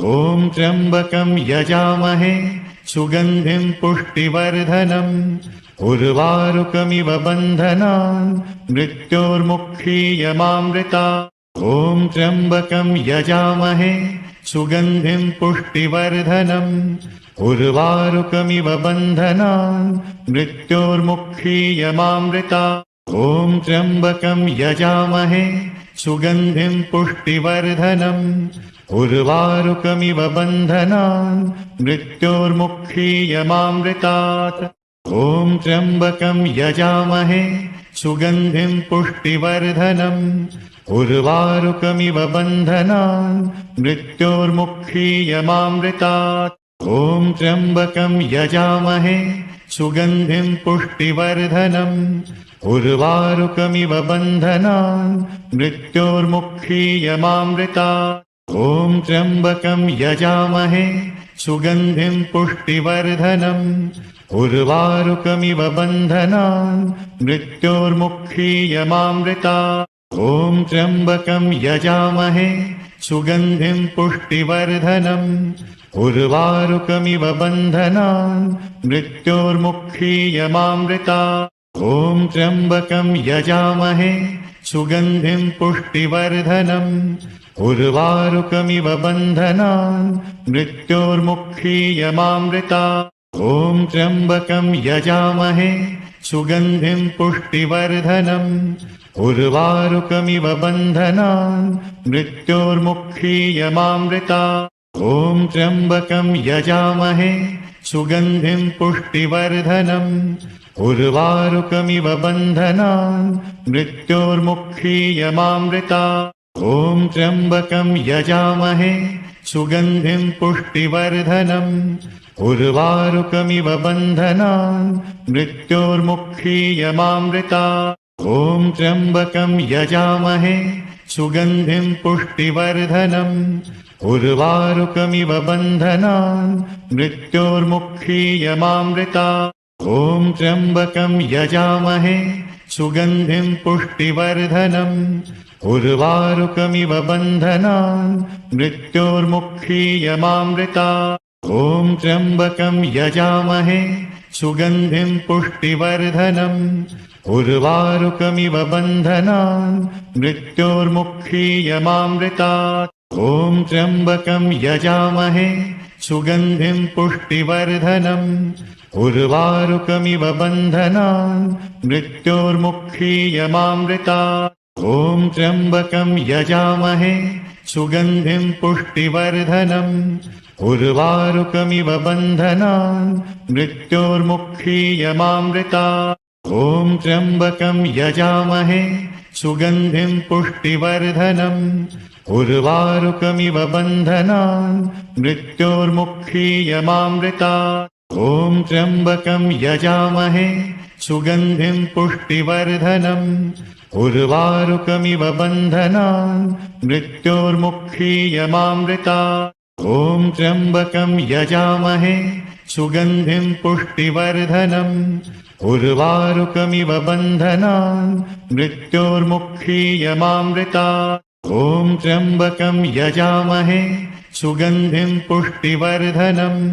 ॐ त्र्यम्बकं यजामहे सुगन्धिं पुष्टिवर्धनम् उर्वारुकमिव बन्धनान् मृत्योर्मुक्षीयमामृतात्। ॐ त्र्यम्बकं यजामहे सुगन्धिं पुष्टिवर्धनम् उर्वारुकमिव बन्धनान् मृत्योर्मुक्षीयमामृतात्। ॐ त्र्यम्बकं यजामहे सुगन्धिं पुष्टिवर्धनम् उर्वारुकमिव बन्धनान् मृत्योर्मुक्षीयमामृतात्। ॐ त्र्यम्बकं यजामहे सुगन्धिं पुष्टिवर्धनम् उर्वारुकमिव बन्धनान् मृत्योर्मुक्षीयमामृतात्। ॐ त्र्यम्बकं यजामहे सुगन्धिं पुष्टिवर्धनम् उर्वारुकमिव बन्धनान् मृत्योर्मुक्षीयमामृतात्। ॐ त्र्यम्बकं यजामहे सुगन्धिं पुष्टिवर्धनम् उर्वारुकमिव बन्धनान् मृत्योर्मुक्षीयमामृतात्। ॐ त्र्यम्बकं यजामहे सुगन्धिं पुष्टिवर्धनम् उर्वारुकमिव बन्धनान् मृत्योर्मुक्षीयमामृतात्। ॐ त्र्यम्बकं यजामहे सुगन्धिं पुष्टिवर्धनम् उर्वारुकमिव बन्धनान् मृत्योर्मुक्षीयमामृतात्। ॐ त्र्यम्बकं यजामहे सुगन्धिं पुष्टिवर्धनम् उर्वारुकमिव बन्धनान् मृत्योर्मुक्षीयमामृतात्। ॐ त्र्यम्बकं यजामहे सुगन्धिं पुष्टिवर्धनम् उर्वारुकमिव बन्धनान् मृत्योर्मुक्षीयमामृतात्। ॐ त्र्यम्बकं यजामहे सुगन्धिं पुष्टिवर्धनम् उर्वारुकमिव बन्धनान् मृत्योर्मुक्षीयमामृतात्। ॐ त्र्यम्बकं यजामहे सुगन्धिं पुष्टिवर्धनम् उर्वारुकमिव बन्धनान् मृत्योर्मुक्षीयमामृतात्। ॐ त्र्यम्बकं यजामहे सुगन्धिं पुष्टिवर्धनम् उर्वारुकमिव बन्धनान् मृत्योर्मुक्षीयमामृतात्। ॐ त्र्यम्बकं यजामहे सुगन्धिं पुष्टिवर्धनम् उर्वारुकमिव बन्धनान् मृत्योर्मुक्षीयमामृतात्। ॐ त्र्यम्बकं यजामहे सुगन्धिं पुष्टिवर्धनम् उर्वारुकमिव बन्धनान् मृत्योर्मुक्षीयमामृतात्। ॐ त्र्यम्बकं यजामहे सुगन्धिं पुष्टिवर्धनम् उर्वारुकमिव बन्धनान् मृत्योर्मुक्षीयमामृतात्। ॐ त्र्यम्बकं यजामहे सुगन्धिं पुष्टिवर्धनम् उर्वारुकमिव बन्धनान् मृत्योर्मुक्षीयमामृतात्। ॐ त्र्यम्बकं यजामहे सुगन्धिं पुष्टिवर्धनम् उर्वारुकमिव बन्धनान् मृत्योर्मुक्षीयमामृतात्। ॐ त्र्यम्बकं यजामहे सुगन्धिं पुष्टिवर्धनम् उर्वारुकमिव बन्धनान् मृत्योर्मुक्षीयमामृतात्। ॐ त्र्यम्बकं यजामहे सुगन्धिं पुष्टिवर्धनम्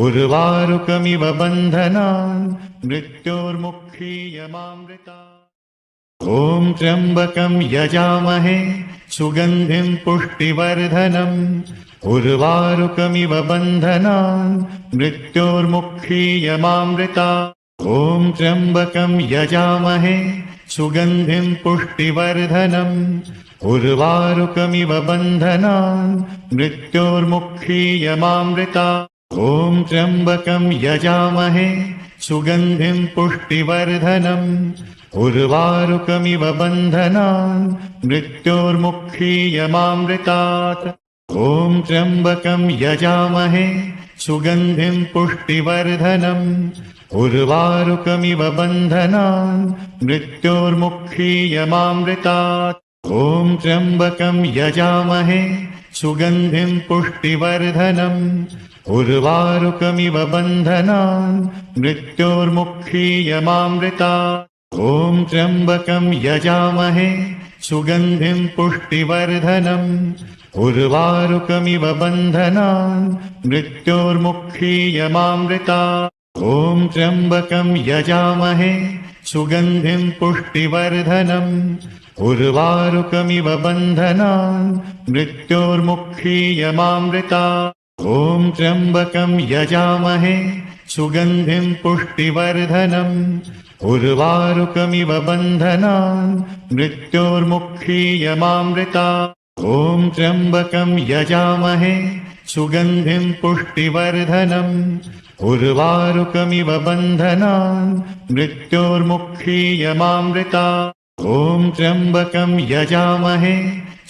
उर्वारुकमिव बन्धनान् मृत्योर्मुक्षीयमामृतात्। ॐ त्र्यम्बकं यजामहे सुगन्धिं पुष्टिवर्धनम् उर्वारुकमिव बन्धनान् मृत्योर्मुक्षीयमामृतात्। ॐ त्र्यम्बकं यजामहे सुगन्धिं पुष्टिवर्धनम् उर्वारुकमिव बन्धनान् मृत्योर्मुक्षीयमामृतात्। ॐ त्र्यम्बकं यजामहे सुगन्धिं पुष्टिवर्धनम् उर्वारुकमिव बन्धनान् मृत्योर्मुक्षीयमामृतात्। ॐ त्र्यम्बकं यजामहे सुगन्धिं पुष्टिवर्धनम् उर्वारुकमिव बन्धनान् मृत्योर्मुक्षीयमामृतात्। ॐ त्र्यम्बकं यजामहे सुगन्धिं पुष्टिवर्धनम् उर्वारुकमिव बन्धनान् मृत्योर्मुक्षीयमामृतात्। ॐ त्र्यम्बकं यजामहे सुगन्धिं पुष्टिवर्धनम् उर्वारुकमिव बन्धनान् मृत्योर्मुक्षीयमामृतात्। ॐ त्र्यम्बकं यजामहे सुगन्धिं पुष्टिवर्धनम् उर्वारुकमिव बन्धनान् मृत्योर्मुक्षीयमामृतात्। ॐ त्र्यम्बकं यजामहे सुगन्धिं पुष्टिवर्धनम् उर्वारुकमिव बन्धनान् मृत्योर्मुक्षीयमामृतात्। ॐ त्र्यम्बकं यजामहे सुगन्धिं पुष्टिवर्धनम् उर्वारुकमिव बन्धनान् मृत्योर्मुक्षीयमामृतात्। ॐ त्र्यम्बकं यजामहे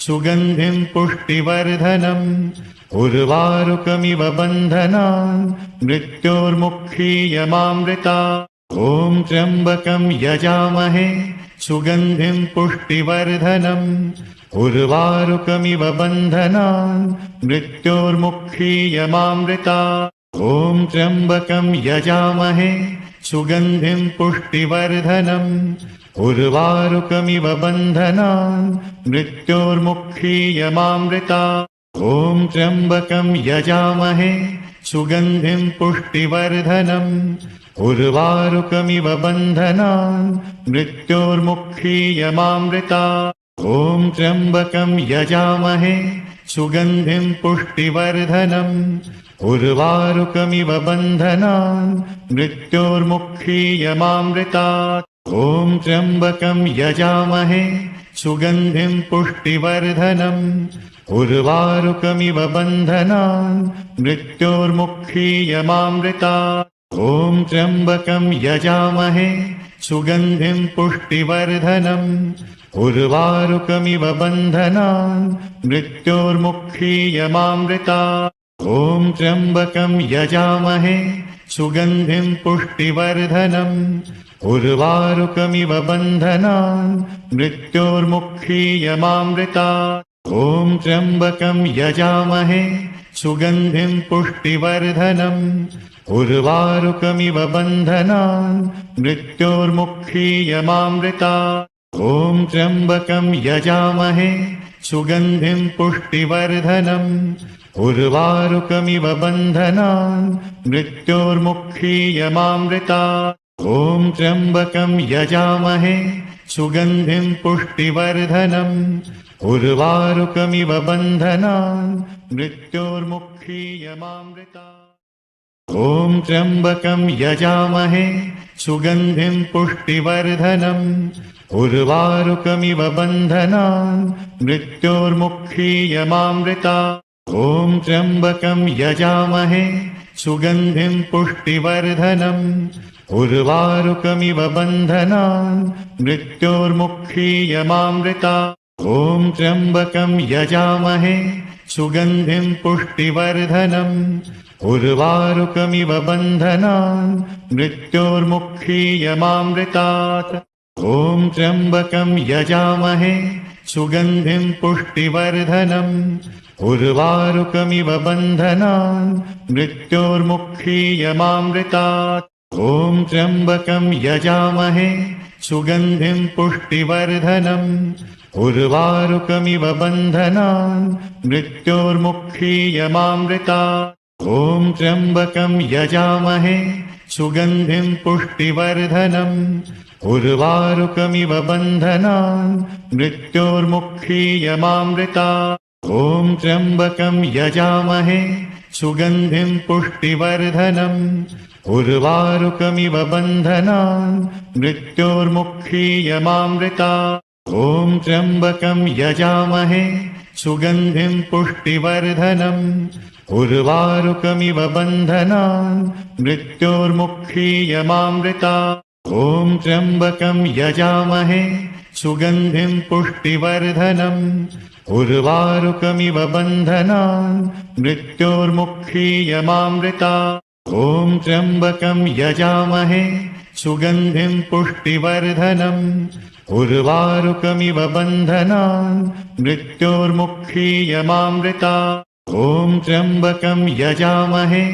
सुगन्धिं पुष्टिवर्धनम् उर्वारुकमिव बन्धनान् मृत्योर्मुक्षीयमामृतात्। ॐ त्र्यम्बकं यजामहे सुगन्धिं पुष्टिवर्धनम् उर्वारुकमिव बन्धनान् मृत्योर्मुक्षीयमामृतात्। ॐ त्र्यम्बकं यजामहे सुगन्धिं पुष्टिवर्धनम् उर्वारुकमिव बन्धनान् मृत्योर्मुक्षीयमामृतात्। ॐ त्र्यम्बकं यजामहे सुगन्धिं पुष्टिवर्धनम् उर्वारुकमिव बन्धनान् मृत्योर्मुक्षीयमामृतात्। ॐ त्र्यम्बकं यजामहे सुगन्धिं पुष्टिवर्धनम् उर्वारुकमिव बन्धनान् मृत्योर्मुक्षीयमामृतात्। ॐ त्र्यम्बकं यजामहे सुगन्धिं पुष्टिवर्धनम् उर्वारुकमिव बन्धनान् मृत्योर्मुक्षीयमामृतात्। ॐ त्र्यम्बकं यजामहे सुगन्धिं पुष्टिवर्धनम् उर्वारुकमिव बन्धनान् मृत्योर्मुक्षीयमामृतात्। ॐ त्र्यम्बकं यजामहे सुगन्धिं पुष्टिवर्धनम् उर्वारुकमिव बन्धनान् मृत्योर्मुक्षीयमामृतात्। ॐ त्र्यम्बकं यजामहे सुगन्धिं पुष्टिवर्धनम् उर्वारुकमिव बन्धनान् मृत्योर्मुक्षीयमामृतात्। ॐ त्र्यम्बकं यजामहे सुगन्धिं पुष्टिवर्धनम् उर्वारुकमिव बन्धनान् मृत्योर्मुक्षीयमामृतात्। ॐ त्र्यम्बकं यजामहे सुगन्धिं पुष्टिवर्धनम् उर्वारुकमिव बन्धनान् मृत्योर्मुक्षीयमामृतात्। ॐ त्र्यम्बकं यजामहे सुगन्धिं पुष्टिवर्धनम् उर्वारुकमिव बन्धनान् मृत्योर्मुक्षीयमामृतात्। ॐ त्र्यम्बकं यजामहे सुगन्धिं पुष्टिवर्धनम् उर्वारुकमिव बन्धनान् मृत्योर्मुक्षीयमामृतात्। ॐ त्र्यम्बकं यजामहे सुगन्धिं पुष्टिवर्धनम् उर्वारुकमिव बन्धनान् मृत्योर्मुक्षीयमामृतात्। ॐ त्र्यम्बकं यजामहे सुगन्धिं पुष्टिवर्धनम् उर्वारुकमिव बन्धनान् मृत्योर्मुक्षीयमामृतात्। ॐ त्र्यम्बकं यजामहे सुगन्धिं पुष्टिवर्धनम् उर्वारुकमिव बन्धनान् मृत्योर्मुक्षीयमामृतात्। ॐ त्र्यम्बकं यजामहे सुगन्धिं पुष्टिवर्धनम् उर्वारुकमिव बन्धनान् मृत्योर्मुक्षीयमामृतात्। ॐ त्र्यम्बकं यजामहे सुगन्धिं पुष्टिवर्धनम् उर्वारुकमिव बन्धनान् मृत्योर्मुक्षीयमामृतात्। ॐ त्र्यम्बकं यजामहे सुगन्धिं पुष्टिवर्धनम् उर्वारुकमिव बन्धनान् मृत्योर्मुक्षीयमामृतात्। ॐ त्र्यम्बकं यजामहे सुगन्धिं पुष्टिवर्धनम् उर्वारुकमिव बन्धनान् मृत्योर्मुक्षीयमामृतात्। ॐ त्र्यम्बकं यजामहे सुगन्धिं पुष्टिवर्धनम् उर्वारुकमिव बन्धनान् मृत्योर्मुक्षीयमामृतात्। ॐ त्र्यम्बकं यजामहे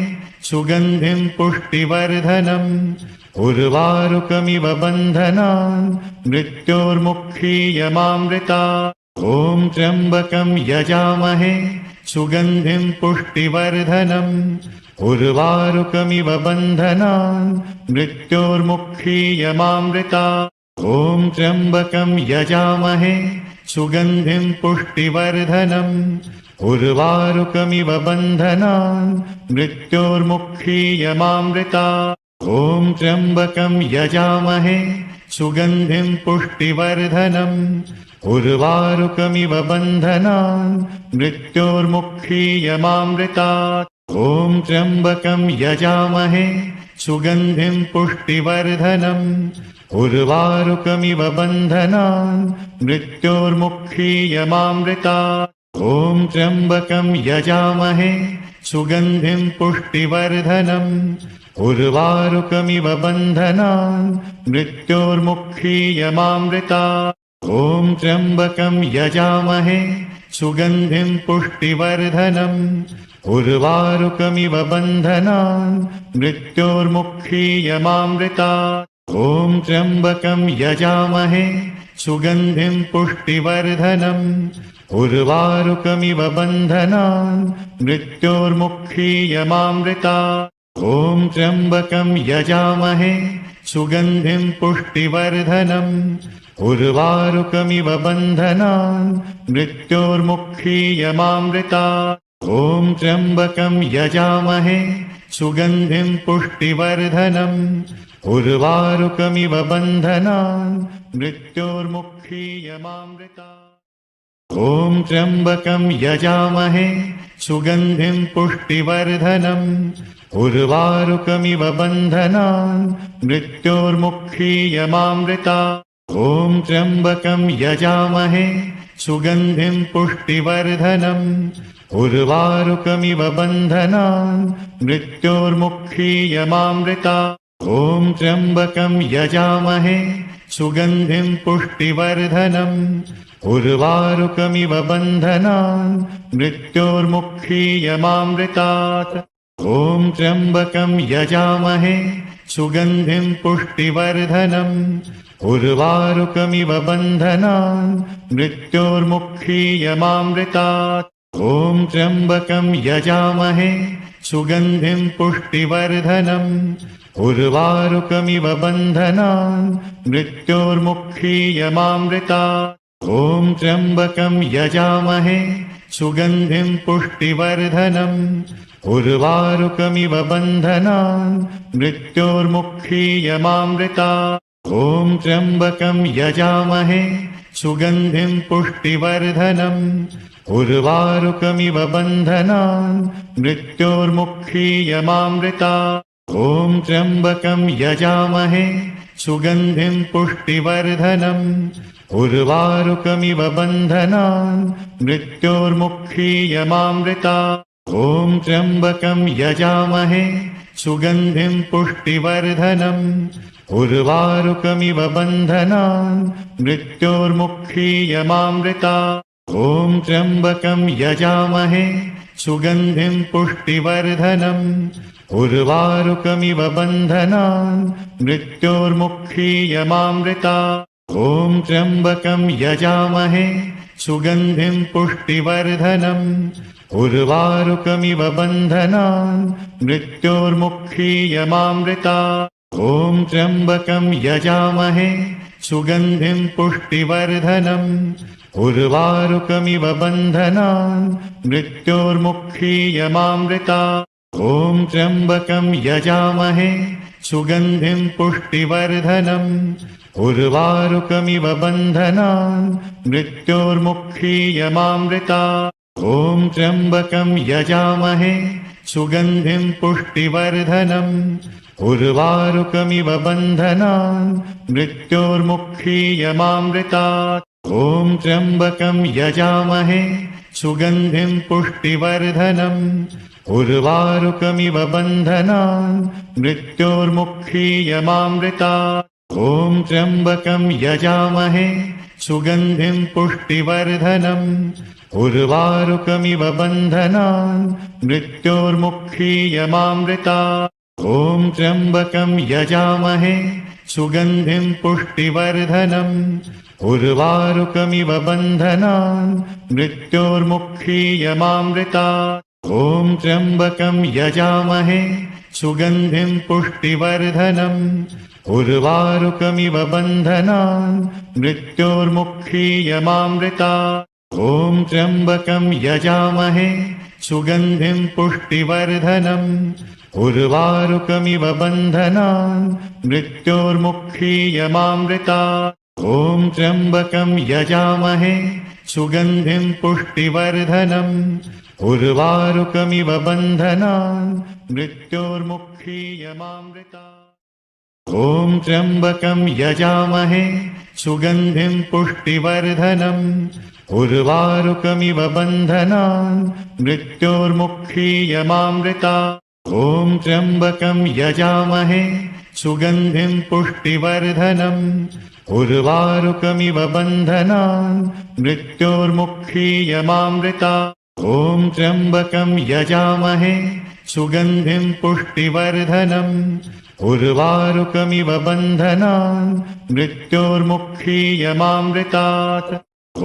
सुगन्धिं पुष्टिवर्धनम् उर्वारुकमिव बन्धनान् मृत्योर्मुक्षीयमामृतात्। ॐ त्र्यम्बकं यजामहे सुगन्धिं पुष्टिवर्धनम् उर्वारुकमिव बन्धनान् मृत्योर्मुक्षीयमामृतात् ॐ त्र्यम्बकं यजामहे सुगन्धिं पुष्टिवर्धनम् उर्वारुकमिव बन्धनान् मृत्योर्मुक्षीयमामृतात् ॐ त्र्यम्बकं यजामहे सुगन्धिं पुष्टिवर्धनम् उर्वारुकमिव बन्धनान् मृत्योर्मुक्षीयमामृतात् ॐ त्र्यम्बकं यजामहे सुगन्धिं पुष्टिवर्धनम् उर्वारुकमिव बन्धनान् मृत्योर्मुक्षीयमामृतात् ॐ त्र्यम्बकं यजामहे सुगन्धिं पुष्टिवर्धनम् उर्वारुकमिव बन्धनान् मृत्योर्मुक्षीयमामृतात् ॐ त्र्यम्बकं यजामहे सुगन्धिं पुष्टिवर्धनम् उर्वारुकमिव बन्धनान् मृत्योर्मुक्षीयमामृतात् ॐ त्र्यम्बकं यजामहे सुगन्धिं पुष्टिवर्धनम् उर्वारुकमिव बन्धनान् मृत्योर्मुक्षीयमामृतात् ॐ त्र्यम्बकं यजामहे सुगन्धिं पुष्टिवर्धनम् उर्वारुकमिव बन्धनान् मृत्योर्मुक्षीयमामृतात् ॐ त्र्यम्बकं यजामहे सुगन्धिं पुष्टिवर्धनम् उर्वारुकमिव बन्धनान् मृत्योर्मुक्षीयमामृतात् ॐ त्र्यम्बकं यजामहे सुगन्धिं पुष्टिवर्धनम् उर्वारुकमिव बन्धनान् मृत्योर्मुक्षीयमामृतात् ॐ त्र्यम्बकं यजामहे सुगन्धिं पुष्टिवर्धनम् उर्वारुकमिव बन्धनान् मृत्योर्मुक्षीयमामृतात् ॐ त्र्यम्बकं यजामहे सुगन्धिं पुष्टिवर्धनम् उर्वारुकमिव बन्धनान् मृत्योर्मुक्षीयमामृतात् ॐ त्र्यम्बकं यजामहे सुगन्धिं पुष्टिवर्धनम् उर्वारुकमिव बन्धनान् मृत्योर्मुक्षीयमामृतात् ॐ त्र्यम्बकं यजामहे सुगन्धिं पुष्टिवर्धनम् उर्वारुकमिव बन्धनान् मृत्योर्मुक्षीयमामृतात् ॐ त्र्यम्बकं यजामहे सुगन्धिं पुष्टिवर्धनम् उर्वारुकमिव बन्धनान् मृत्योर्मुक्षीयमामृतात् ॐ त्र्यम्बकं यजामहे सुगन्धिं पुष्टिवर्धनम् उर्वारुकमिव बन्धनान् मृत्योर्मुक्षीयमामृतात् ॐ त्र्यम्बकं यजामहे सुगन्धिं पुष्टिवर्धनम् उर्वारुकमिव बन्धनान् मृत्योर्मुक्षीयमामृतात् ॐ त्र्यम्बकं यजामहे सुगन्धिं पुष्टिवर्धनम् उर्वारुकमिव बन्धनान् मृत्योर्मुक्षीयमामृतात् ॐ त्र्यम्बकं यजामहे सुगन्धिं पुष्टिवर्धनम् उर्वारुकमिव बन्धनान् मृत्योर्मुक्षीयमामृतात् ॐ त्र्यम्बकं यजामहे सुगन्धिं पुष्टिवर्धनम् उर्वारुकमिव बन्धनान् मृत्योर्मुक्षीयमामृतात् ॐ त्र्यम्बकं यजामहे सुगन्धिं पुष्टिवर्धनम् उर्वारुकमिव बन्धनान् मृत्योर्मुक्षीयमामृतात् ॐ त्र्यम्बकं यजामहे सुगन्धिं पुष्टिवर्धनम् उर्वारुकमिव बन्धनान् मृत्योर्मुक्षीयमामृतात् ॐ त्र्यम्बकं यजामहे सुगन्धिं पुष्टिवर्धनम् उर्वारुकमिव बन्धनान् मृत्योर्मुक्षीयमामृतात् ॐ त्र्यम्बकं यजामहे सुगन्धिं पुष्टिवर्धनम् उर्वारुकमिव बन्धनान् मृत्योर्मुक्षीयमामृतात् ॐ त्र्यम्बकं यजामहे सुगन्धिं पुष्टिवर्धनम् उर्वारुकमिव बन्धनान् मृत्योर्मुक्षीयमामृतात् ॐ त्र्यम्बकं यजामहे सुगन्धिं पुष्टिवर्धनम् उर्वारुकमिव बन्धनान् मृत्योर्मुक्षीयमामृतात्। ॐ त्र्यम्बकं यजामहे सुगन्धिं पुष्टिवर्धनम् उर्वारुकमिव बन्धनान् मृत्योर्मुक्षीयमामृतात्। ॐ त्र्यम्बकं यजामहे सुगन्धिं पुष्टिवर्धनम् उर्वारुकमिव बन्धनान् मृत्योर्मुक्षीयमामृतात्। ॐ त्र्यम्बकं यजामहे सुगन्धिं पुष्टिवर्धनम् उर्वारुकमिव बन्धनान् मृत्योर्मुक्षीयमामृतात्। ॐ त्र्यम्बकं यजामहे सुगन्धिं पुष्टिवर्धनम् उर्वारुकमिव बन्धनान् मृत्योर्मुक्षीयमामृतात्। ॐ त्र्यम्बकं यजामहे सुगन्धिं पुष्टिवर्धनम् उर्वारुकमिव बन्धनान् मृत्योर्मुक्षीयमामृतात्। ॐ त्र्यम्बकं यजामहे सुगन्धिं पुष्टिवर्धनम् उर्वारुकमिव बन्धनान् मृत्योर्मुक्षीयमामृतात्। ॐ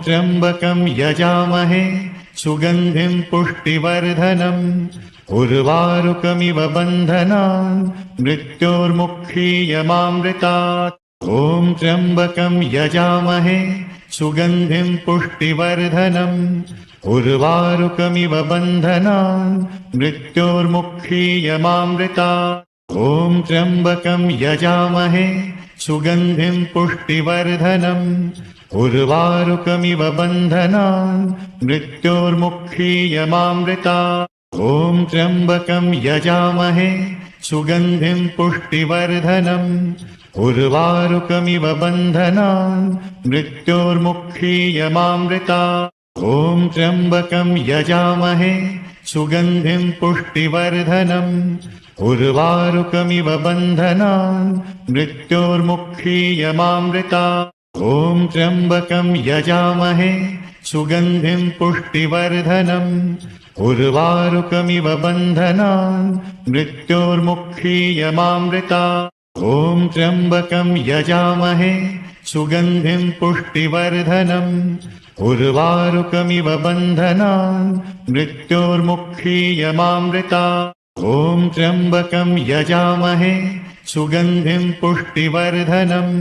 त्र्यम्बकं यजामहे सुगन्धिं पुष्टिवर्धनम् उर्वारुकमिव बन्धनान् मृत्योर्मुक्षीयमामृतात्। ॐ त्र्यम्बकं यजामहे सुगन्धिं पुष्टिवर्धनम् उर्वारुकमिव बन्धनान् मृत्योर्मुक्षीयमामृतात्। ॐ त्र्यम्बकं यजामहे सुगन्धिं पुष्टिवर्धनम् उर्वारुकमिव बन्धनान् मृत्योर्मुक्षीयमामृतात्। ॐ त्र्यम्बकं यजामहे सुगन्धिं पुष्टिवर्धनम् उर्वारुकमिव बन्धनान् मृत्योर्मुक्षीयमामृतात्। ॐ त्र्यम्बकं यजामहे सुगन्धिं पुष्टिवर्धनम् उर्वारुकमिव बन्धनान् मृत्योर्मुक्षीयमामृतात्। ॐ त्र्यम्बकं यजामहे सुगन्धिं पुष्टिवर्धनम् उर्वारुकमिव बन्धनान् मृत्योर्मुक्षीयमामृतात्। ॐ त्र्यम्बकं यजामहे सुगन्धिं पुष्टिवर्धनम् उर्वारुकमिव बन्धनान् मृत्योर्मुक्षीयमामृतात्। ॐ त्र्यम्बकं यजामहे सुगन्धिं पुष्टिवर्धनम्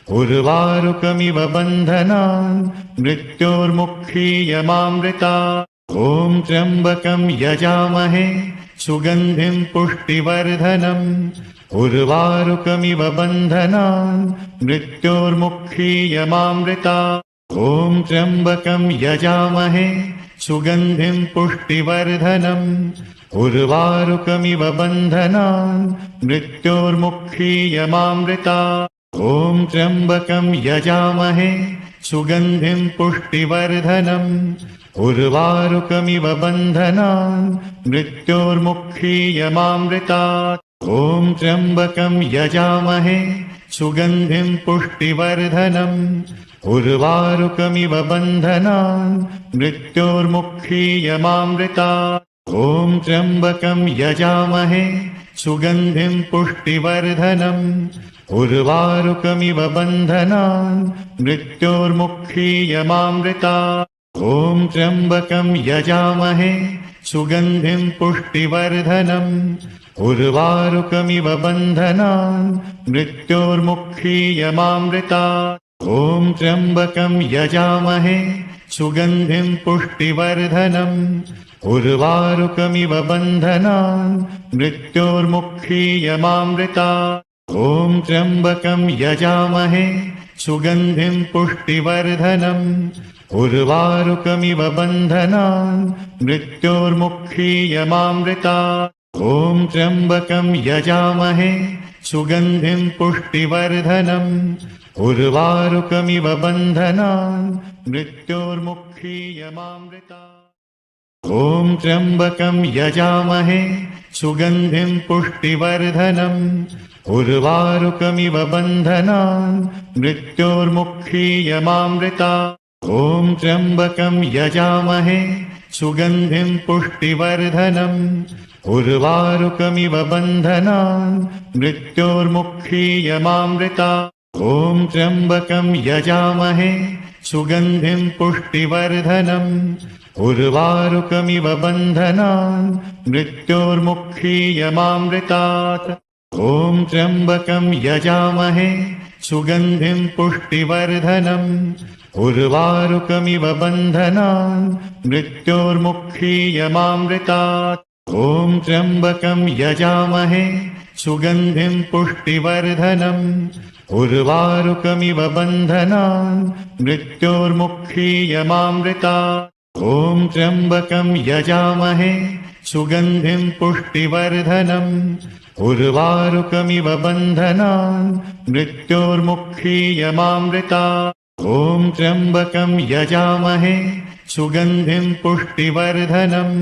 उर्वारुकमिव बन्धनान् मृत्योर्मुक्षीयमामृतात्। ॐ त्र्यम्बकं यजामहे सुगन्धिं पुष्टिवर्धनम् उर्वारुकमिव बन्धनान् मृत्योर्मुक्षीयमामृतात्। ॐ त्र्यम्बकं यजामहे सुगन्धिं पुष्टिवर्धनम् उर्वारुकमिव बन्धनान् मृत्योर्मुक्षीयमामृतात्। ॐ त्र्यम्बकं यजामहे सुगन्धिं पुष्टिवर्धनम् उर्वारुकमिव बन्धनान् मृत्योर्मुक्षीयमामृतात्। ॐ त्र्यम्बकं यजामहे सुगन्धिं पुष्टिवर्धनम् उर्वारुकमिव बन्धनान् मृत्योर्मुक्षीयमामृतात्। ॐ त्र्यम्बकं यजामहे सुगन्धिं पुष्टिवर्धनम् उर्वारुकमिव बन्धनान् मृत्योर्मुक्षीयमामृतात्। ॐ त्र्यम्बकं यजामहे सुगन्धिं पुष्टिवर्धनम् उर्वारुकमिव बन्धनान् मृत्योर्मुक्षीयमामृतात्। ॐ त्र्यम्बकं यजामहे सुगन्धिं पुष्टिवर्धनम् उर्वारुकमिव बन्धनान् मृत्योर्मुक्षीयमामृतात्। ॐ त्र्यम्बकं यजामहे सुगन्धिं पुष्टिवर्धनम् उर्वारुकमिव बन्धनान् मृत्योर्मुक्षीयमामृतात्। ॐ त्र्यम्बकं यजामहे सुगन्धिं पुष्टिवर्धनम् उर्वारुकमिव बन्धनान् मृत्योर्मुक्षीयमामृतात्। ॐ त्र्यम्बकं यजामहे सुगन्धिं पुष्टिवर्धनम् उर्वारुकमिव बन्धनान् मृत्योर्मुक्षीयमामृतात्। ॐ त्र्यम्बकं यजामहे सुगन्धिं पुष्टिवर्धनम् उर्वारुकमिव बन्धनान् मृत्योर्मुक्षीयमामृतात्। ॐ त्र्यम्बकं यजामहे सुगन्धिं पुष्टिवर्धनम् उर्वारुकमिव बन्धनान् मृत्योर्मुक्षीयमामृतात् ॐ त्र्यम्बकं यजामहे सुगन्धिं पुष्टिवर्धनम् उर्वारुकमिव बन्धनान् मृत्योर्मुक्षीयमामृतात् ॐ त्र्यम्बकं यजामहे सुगन्धिं पुष्टिवर्धनम् उर्वारुकमिव बन्धनान् मृत्योर्मुक्षीयमामृतात् ॐ त्र्यम्बकं यजामहे सुगन्धिं पुष्टिवर्धनम् उर्वारुकमिव बन्धनान् मृत्योर्मुक्षीयमामृतात् ॐ त्र्यम्बकं यजामहे सुगन्धिं पुष्टिवर्धनम्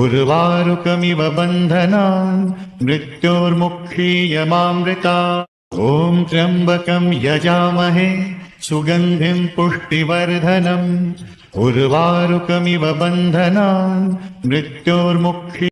उर्वारुकमिव बन्धनान् मृत्योर्मुक्षीयमामृतात् ॐ त्र्यम्बकं यजामहे सुगन्धिं पुष्टिवर्धनम् उर्वारुकमिव बन्धनान् मृत्योर्मुक्षी